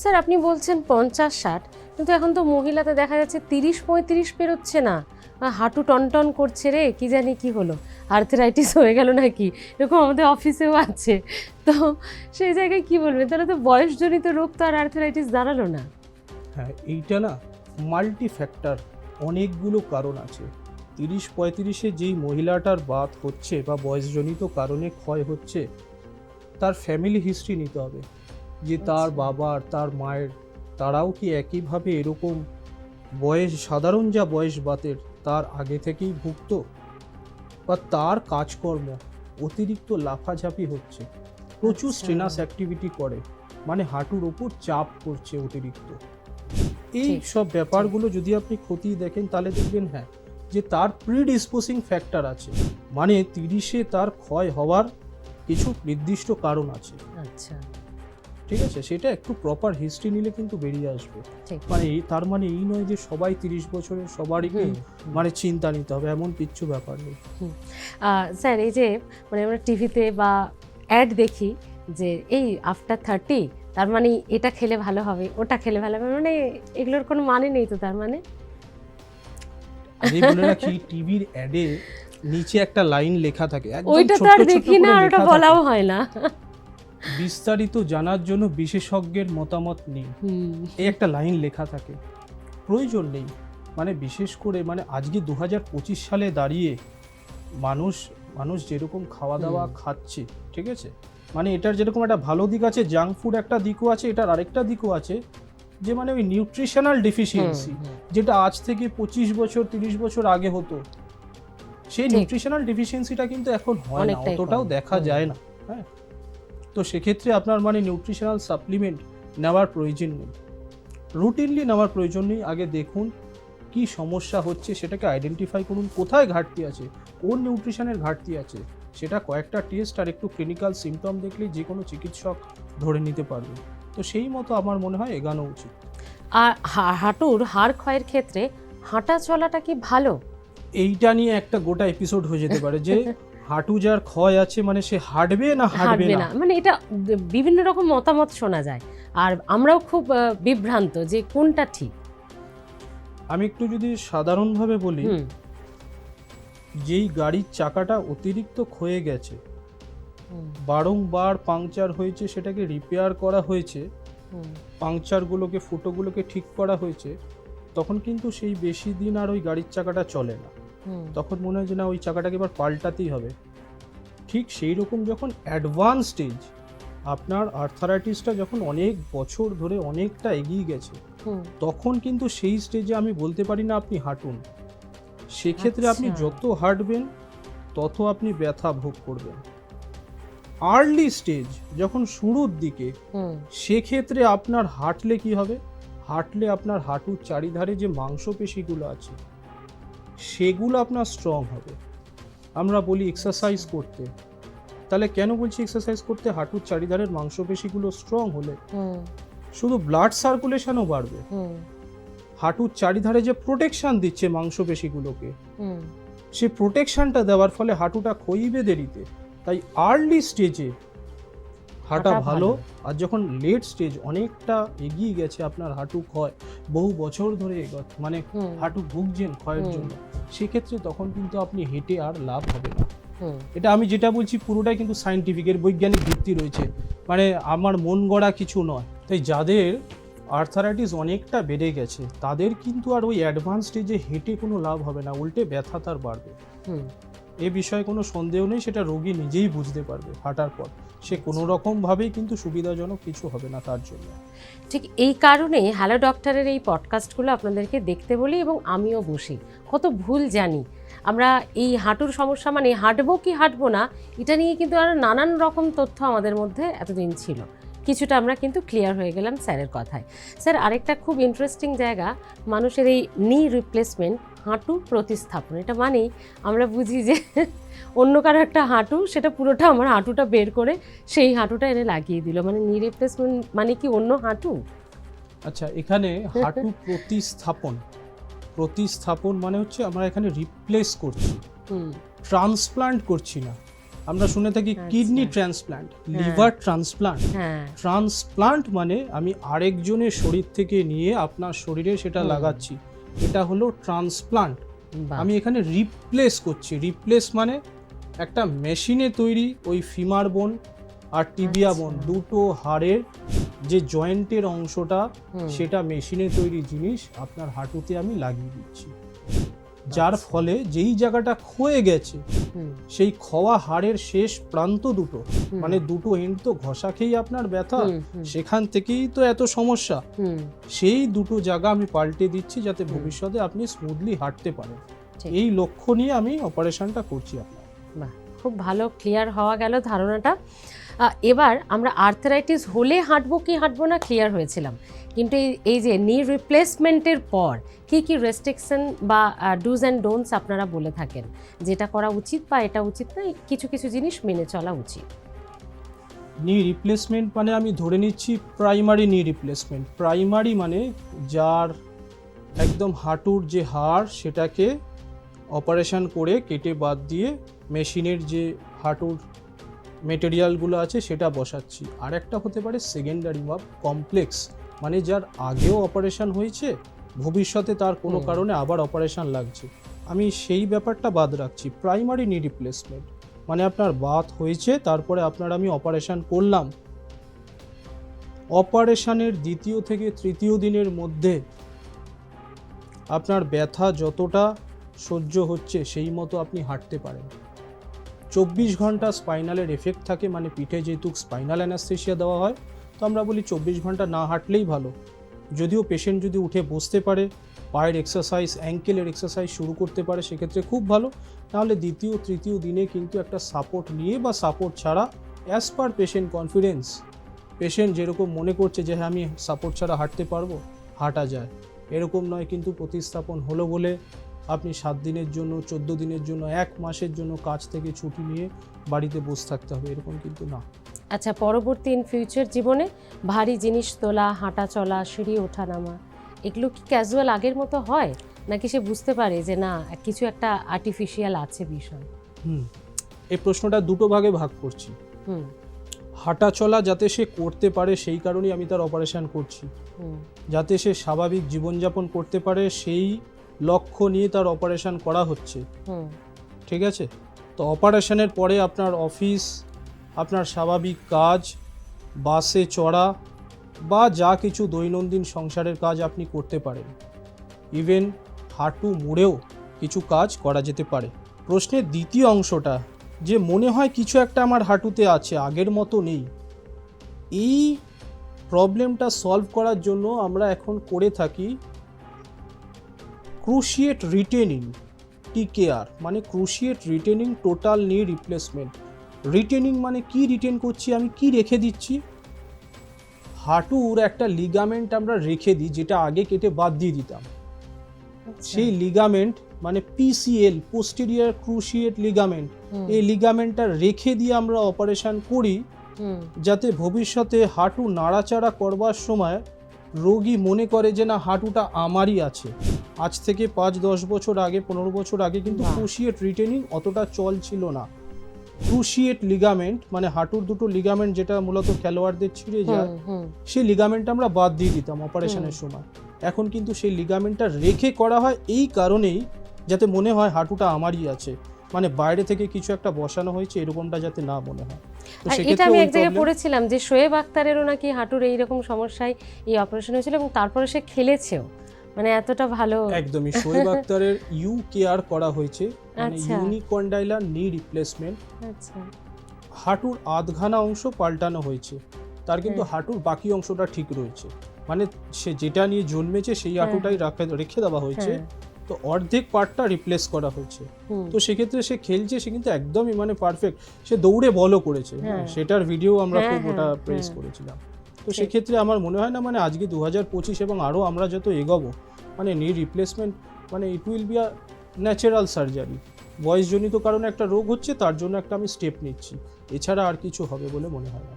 Sir আপনি বলছেন 50-60, কিন্তু এখন তো মহিলাতে দেখা যাচ্ছে 30-35 পেরোচ্ছে না, হাঁটু টনটন করছে রে, কি জানি কি হলো, আর্থ্রাইটিস হয়ে গেল নাকি, এরকম আমাদের অফিসেও আছে। তো সেই জায়গায় কি বলবেন, তাহলে তো বয়সজনিত রোগ তো আর আর্থ্রাইটিস দাঁড়ালো না। হ্যাঁ, এইটা না মাল্টি ফ্যাক্টর, অনেকগুলো কারণ আছে। 30-35-এ যেই মহিলাটার বাত হচ্ছে বা বয়সজনিত কারণে ক্ষয় হচ্ছে, তার ফ্যামিলি হিস্ট্রি নিতে হবে, যে তার বাবার তার মায়ের তারাও কি একইভাবে এরকম বয়স, সাধারণ যা বয়স বাতের তার আগে থেকেই ভুগত, বা তার কাজকর্ম অতিরিক্ত লাফাঝাপি হচ্ছে, প্রচুর স্ট্রেনাস অ্যাক্টিভিটি করে, মানে হাঁটুর ওপর চাপ করছে অতিরিক্ত। এই সব ব্যাপারগুলো যদি আপনি খতিয়ে দেখেন তাহলে দেখবেন হ্যাঁ যে তার প্রিডিসপোজিং ফ্যাক্টর আছে, মানে 30-এ তার ক্ষয় হওয়ার কিছু নির্দিষ্ট কারণ আছে। আচ্ছা, ঠিক আছে, সেটা একটু প্রপার হিস্ট্রি নিলে কিন্তু বেরিয়ে আসবে। মানে তার মানে এই নয় যে সবাই 30 বছরের সবারই মানে চিন্তা নিতে হবে, এমন কিচ্ছু ব্যাপার নেই। স্যার এই যে মানে আমরা টিভিতে বা অ্যাড দেখি যে এই আফটার 30 তার মানে এটা খেলে ভালো হবে, ওটা খেলে ভালো হবে, মানে এগুলোর কোনো মানে নেই তো তার মানে? আমি বলে রাখি, টিভির অ্যাডে নিচে একটা লাইন লেখা থাকে, একদম ওইটা তো ছোট আর ছোট দেখি না, করে আর ওটা লেখা বলাও থাকে, হয় না। বিস্তারিত জানার জন্য বিশেষজ্ঞের মতামত নেই, এই একটা লাইন লেখা থাকে, প্রয়োজন নেই। মানে বিশেষ করে মানে আজকে 2025 সালে দাঁড়িয়ে মানুষ যেরকম খাওয়া দাওয়া খাচ্ছে, ঠিক আছে, মানে এটার যেরকম একটা ভালো দিক আছে, জাঙ্ক ফুড একটা দিকও আছে, এটার আরেকটা দিকও আছে, যে মানে ওই নিউট্রিশনাল ডেফিসিয়েন্সি, যেটা আজ থেকে 25 বছর 30 বছর আগে হতো, সেই নিউট্রিশনাল ডেফিসিয়েন্সিটা কিন্তু এখন হয় না, অতটাও দেখা যায় না। হ্যাঁ, তো সেক্ষেত্রে আপনার মানে নিউট্রিশনাল সাপ্লিমেন্ট নেওয়ার প্রয়োজন নেই, রুটিনলি নেওয়ার প্রয়োজন নেই। আগে দেখুন কি সমস্যা হচ্ছে, সেটাকে আইডেন্টিফাই করুন, কোথায় ঘাটতি আছে, কোন নিউট্রিশনের ঘাটতি আছে, সেটা কয়েকটা টেস্ট আর একটু ক্লিনিক্যাল সিমটম দেখলেই যে কোনো চিকিৎসক ধরে নিতে পারবে। তো সেই মতো আমার মনে হয় এগানো উচিত। আর হাঁটুর হাড় ক্ষয়ের ক্ষেত্রে হাঁটা চলাটা কি ভালো? এইটা নিয়ে একটা গোটা এপিসোড হয়ে যেতে পারে, যে হাঁটু যার ক্ষয় আছে মানে সে হাঁটবে না হাঁটবে না, মানে এটা বিভিন্ন রকম মতামত শোনা যায়, আর আমরাও খুব বিভ্রান্ত যে কোনটা ঠিক। আমি একটু যদি সাধারণভাবে বলি, যেই গাড়ির চাকাটা অতিরিক্ত ক্ষয়ে গেছে, বারংবার পাংচার হয়েছে, সেটাকে রিপেয়ার করা হয়েছে, পাংচারগুলোকে ফুটোগুলোকে ঠিক করা হয়েছে, তখন কিন্তু সেই বেশি দিন আর ওই গাড়ির চাকাটা চলে না, তখন মনে হয় যে না ওই চাকাটাকে এবার পাল্টাতেই হবে। ঠিক সেই রকম যখন অ্যাডভান্স স্টেজ, আপনার আর্থারাইটিসটা যখন অনেক বছর ধরে অনেকটা এগিয়ে গেছে, তখন কিন্তু সেই স্টেজে আমি বলতে পারি না আপনি হাঁটুন। সেক্ষেত্রে আপনি যত হাঁটবেন তত আপনি ব্যথা ভোগ করবেন। আর্লি স্টেজ যখন শুরুর দিকে, সেক্ষেত্রে আপনার হাঁটলে কি হবে, হাঁটলে আপনার হাঁটুর চারিধারে যে মাংসপেশিগুলো আছে সেগুলো আপনার স্ট্রং হবে। আমরা বলি এক্সারসাইজ করতে, তাহলে কেন বলছি এক্সারসাইজ করতে? হাঁটুর চারিধারের মাংসপেশিগুলো স্ট্রং হলে শুধু ব্লাড সার্কুলেশনও বাড়বে, হাঁটুর চারিধারে যে প্রোটেকশন দিচ্ছে মাংসপেশিগুলোকে, সেই প্রোটেকশনটা দেওয়ার ফলে হাঁটুটা ক্ষয়িবে দেরিতে। তাই আর্লি স্টেজে হাঁটা ভালো, আর যখন লেট স্টেজ অনেকটা এগিয়ে গেছে আপনার হাঁটু ক্ষয়, বহু বছর ধরে মানে হাঁটু ভুগছেন ক্ষয়ের জন্য, সেক্ষেত্রে তখন কিন্তু আপনি হেঁটে আর লাভ হবে না। এটা আমি যেটা বলছি পুরোটাই কিন্তু সায়েন্টিফিক, এর বৈজ্ঞানিক ভিত্তি রয়েছে, মানে আমার মন গড়া কিছু নয়। তাই যাদের আর্থারাইটিস অনেকটা বেড়ে গেছে তাদের কিন্তু আর ওই অ্যাডভান্স স্টেজে হেঁটে কোনো লাভ হবে না, উল্টে ব্যথা তার বাড়বে। এ বিষয়ে কোনো সন্দেহ নেই, সেটা রোগী নিজেই বুঝতে পারবে হাঁটার পর, সে কোনো রকমভাবেই কিন্তু সুবিধাজনক কিছু হবে না তার জন্য। ঠিক এই কারণে হ্যালো ডক্টরের এই পডকাস্টগুলো আপনাদেরকে দেখতে বলি, এবং আমিও বসি, কত ভুল জানি আমরা। এই হাঁটুর সমস্যা মানে হাঁটবো কি হাঁটবো না, এটা নিয়ে কিন্তু আরও নানান রকম তথ্য আমাদের মধ্যে এতদিন ছিল, কিছুটা আমরা কিন্তু ক্লিয়ার হয়ে গেলাম স্যারের কথায়। স্যার আরেকটা খুব ইন্টারেস্টিং জায়গা, মানুষের এই নি রিপ্লেসমেন্ট, হাঁটু প্রতিস্থাপন, এটা মানেই আমরা বুঝি যে অন্য কারো একটা হাঁটু, সেটা পুরোটা আমার হাঁটুটা বের করে সেই হাঁটুটা এনে লাগিয়ে দিল, মানে নি রিপ্লেসমেন্ট মানে কি অন্য হাঁটু? আচ্ছা, এখানে হাঁটু প্রতিস্থাপন মানে হচ্ছে আমরা এখানে রিপ্লেস করছি, ট্রান্সপ্লান্ট করছি না। আমরা শুনে থাকি কিডনি ট্রান্সপ্লান্ট, লিভার ট্রান্সপ্লান্ট। হ্যাঁ, ট্রান্সপ্লান্ট মানে আমি আরেকজনের শরীর থেকে নিয়ে আপনার শরীরে সেটা লাগাচ্ছি, এটা হলো ট্রান্সপ্লান্ট। বাহ। আমি এখানে রিপ্লেস করছি। রিপ্লেস মানে একটা মেশিনে তৈরি ওই ফিমার বোন আর টিবিয়া বোন, দুটো হাড়ের যে জয়েন্টের অংশটা, সেটা মেশিনে তৈরি জিনিস আপনার হাঁটুতে আমি লাগিয়ে দিচ্ছি, যার ফলে যেই জায়গাটা ক্ষয়ে গেছে সেই ক্ষওয়া হাড়ের শেষ প্রান্ত দুটো, মানে দুটো এন্ড তো ঘষা খেয়েই আপনার ব্যথা, সেখান থেকেই তো এত সমস্যা, সেই দুটো জায়গা আমি পাল্টে দিচ্ছি যাতে ভবিষ্যতে আপনি স্মুথলি হাঁটতে পারেন। এই লক্ষ্য নিয়ে আমি অপারেশনটা করছি আপনার। বাহ, খুব ভালো ক্লিয়ার হওয়া গেল ধারণাটা। এবার আমরা আর্থারাইটিস হলে হাঁটবো কি হাঁটবো না ক্লিয়ার হয়েছিলাম, কিন্তু এই যে নি রিপ্লেসমেন্টের পর কি কি রেস্ট্রিকশন বা ডুজ অ্যান্ড ডোন্টস আপনারা বলে থাকেন, যেটা করা উচিত বা এটা উচিত না, কিছু কিছু জিনিস মেনে চলা উচিত? নি রিপ্লেসমেন্ট মানে আমি ধরে নিচ্ছি প্রাইমারি নি রিপ্লেসমেন্ট। প্রাইমারি মানে যার একদম হাঁটুর যে হাড় সেটাকে অপারেশন করে কেটে বাদ দিয়ে মেশিনের যে হাঁটুর মেটেরিয়ালগুলো আছে সেটা বসাচ্ছি। আর একটা হতে পারে সেকেন্ডারি বা কমপ্লেক্স, মানে যার আগেও অপারেশন হয়েছে, ভবিষ্যতে তার কোনো কারণে আবার অপারেশন লাগছে, আমি সেই ব্যাপারটা বাদ রাখছি। প্রাইমারি নি রিপ্লেসমেন্ট মানে আপনার বাত হয়েছে, তারপরে আমি অপারেশন করলাম, অপারেশনের দ্বিতীয় থেকে তৃতীয় দিনের মধ্যে আপনার ব্যথা যতটা সহ্য হচ্ছে সেই মতো আপনি হাঁটতে পারেন। 24 ঘন্টা স্পাইনালের এফেক্ট থাকে, মানে পিঠে যেহেতু স্পাইনাল অ্যানাস্থেসিয়া দেওয়া হয়, তো আমরা বলি 24 ঘন্টা না হাঁটলেই ভালো। যদিও পেশেন্ট যদি উঠে বসতে পারে, পায়ের এক্সারসাইজ, অ্যাঙ্কেলের এক্সারসাইজ শুরু করতে পারে, সেক্ষেত্রে খুব ভালো। তাহলে দ্বিতীয় তৃতীয় দিনে কিন্তু একটা সাপোর্ট নিয়ে বা সাপোর্ট ছাড়া, as per patient confidence, patient যেরকম মনে করছে যে হ্যাঁ আমি সাপোর্ট ছাড়া হাঁটতে পারবো, হাঁটা যায়, এরকম নয়। কিন্তু প্রতিস্থাপন হলো বলে আপনি 7 দিনের জন্য, 14 দিনের জন্য, 1 মাসের জন্য কাজ থেকে ছুটি নিয়ে বাড়িতে বসে থাকতে হবে, এরকম কিন্তু না। আচ্ছা, পরবর্তী ইন ফিউচার জীবনে ভারী জিনিস তোলা, হাঁটা চলা, সিঁড়ি ওঠা নামা, এগুলো কি ক্যাজুয়াল আগের মতো হয়, নাকি সে বুঝতে পারে যে না কিছু একটা আর্টিফিশিয়াল আছে বিষয়? এই প্রশ্নটা দুটো ভাগে ভাগ করছি। হাঁটা চলা যাতে সে করতে পারে সেই কারণেই আমি তার অপারেশন করছি, যাতে সে স্বাভাবিক জীবনযাপন করতে পারে সেই লক্ষ্য নিয়ে তার অপারেশন করা হচ্ছে, ঠিক আছে? তো অপারেশনের পরে আপনার অফিস, আপনার স্বাভাবিক কাজ, বাসে চড়া বা যা কিছু দৈনন্দিন সংসারের কাজ আপনি করতে পারেন। ইভেন হাঁটু মুড়েও কিছু কাজ করা যেতে পারে। প্রশ্নের দ্বিতীয় অংশটা, যে মনে হয় কিছু একটা আমার হাঁটুতে আছে, আগের মতো নেই, এই প্রবলেমটা সলভ করার জন্য আমরা এখন করে থাকি ক্রুশিয়েট রিটেনিং, TKR, মানে ক্রুশিয়েট রিটেনিং টোটাল নি রিপ্লেসমেন্ট। রিটেনিং মানে কি রিটেন করছি, আমি কি রেখে দিচ্ছি? হাঁটুর একটা লিগামেন্ট আমরা রেখে দিই, যেটা আগে কেটে বাদ দিয়ে দিতাম। সেই লিগামেন্ট মানে PCL, পোস্টেরিয়র ক্রুশিয়েট লিগামেন্ট, এই লিগামেন্টটা রেখে দিয়ে আমরা অপারেশন করি, যাতে ভবিষ্যতে হাঁটু নাড়াচাড়া করবার সময় রোগী মনে করে যে না হাঁটুটা আমারই আছে। আজ থেকে 5-10 বছর আগে, 15 বছর আগে কিন্তু ক্রুশিয়েট রিটেনিং অতটা চল ছিল না। ক্রুশিয়েট লিগামেন্ট মানে হাঁটুর দুটো লিগামেন্ট যেটা মূলত খেলোয়াড়দের ছিঁড়ে যায়, সেই লিগামেন্টটা আমরা বাদ দিয়ে দিতাম অপারেশনের সময়। এখন কিন্তু সেই লিগামেন্টটা রেখে করা হয় এই কারণেই, যাতে মনে হয় হাঁটুটা আমারই আছে, মানে বাইরে থেকে কিছু একটা বসানো হয়েছে এরকমটা যাতে না মনে হয়। এটা আমি এক জায়গায় পড়েছিলাম যে শোয়েব আখতারেরও নাকি হাঁটুর এইরকম সমস্যায় এই অপারেশন হয়েছিল এবং তারপরে সে খেলেছেও, মানে এতটা ভালো। একদমই, শোয়েব আখতারের UKR করা হয়েছে, মানে ইউনিকন্ডাইলার নি রিপ্লেসমেন্ট। আচ্ছা, হাঁটুর আধখানা অংশ পাল্টানো হয়েছে, তার কিন্তু হাঁটুর বাকি অংশটা ঠিক রয়েছে, মানে সে যেটা নিয়ে জন্মেছে সেই হাঁটুটাই রেখে দেওয়া হয়েছে, তো অর্ধেক পার্টটা রিপ্লেস করা হয়েছে। তো সেক্ষেত্রে সে খেলছে, সে কিন্তু একদমই মানে পারফেক্ট, সে দৌড়ে বলও করেছে, সেটার ভিডিও আমরা খুব ওটা প্রেস করেছিলাম। তো সেক্ষেত্রে আমার মনে হয় না, মানে আজকে 2025 এবং আরও আমরা যত এগোবো, মানে নি রিপ্লেসমেন্ট মানে it will be a natural surgery. বয়সজনিত কারণে একটা রোগ হচ্ছে, তার জন্য একটা আমি স্টেপ নিচ্ছি, এছাড়া আর কিছু হবে বলে মনে হয় না।